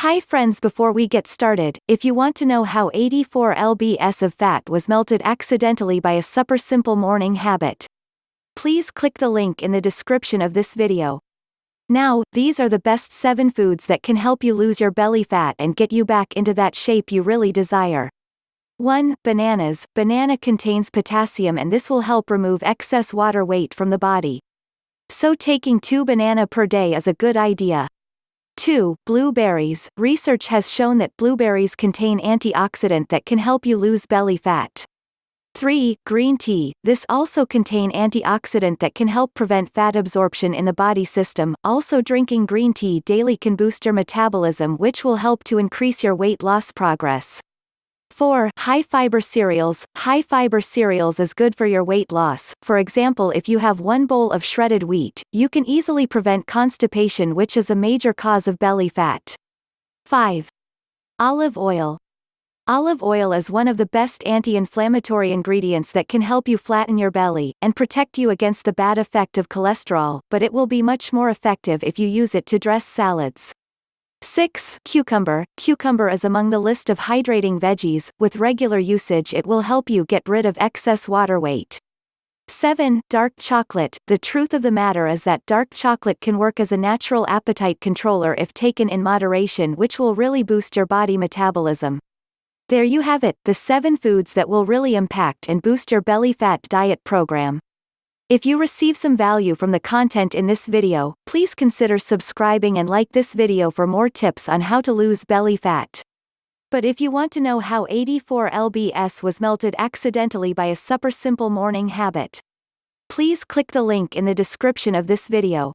Hi friends, before we get started, if you want to know how 84 lbs of fat was melted accidentally by a super simple morning habit, please click the link in the description of this video. Now, these are the best 7 foods that can help you lose your belly fat and get you back into that shape you really desire. 1. Bananas. Banana contains potassium and this will help remove excess water weight from the body. So taking 2 bananas per day is a good idea. 2. Blueberries. Research has shown that blueberries contain antioxidant that can help you lose belly fat. 3. Green tea. This also contain antioxidant that can help prevent fat absorption in the body system. Also drinking green tea daily can boost your metabolism, which will help to increase your weight loss progress. 4. High fiber cereals. High fiber cereals is good for your weight loss. For example, if you have 1 bowl of shredded wheat, you can easily prevent constipation, which is a major cause of belly fat. 5. Olive oil. Olive oil is one of the best anti-inflammatory ingredients that can help you flatten your belly and protect you against the bad effect of cholesterol, but it will be much more effective if you use it to dress salads. 6. Cucumber. Cucumber is among the list of hydrating veggies. With regular usage it will help you get rid of excess water weight. 7. Dark chocolate. The truth of the matter is that dark chocolate can work as a natural appetite controller if taken in moderation, which will really boost your body metabolism. There you have it, the 7 foods that will really impact and boost your belly fat diet program. If you receive some value from the content in this video, please consider subscribing and like this video for more tips on how to lose belly fat. But if you want to know how 84 lbs was melted accidentally by a super simple morning habit, please click the link in the description of this video.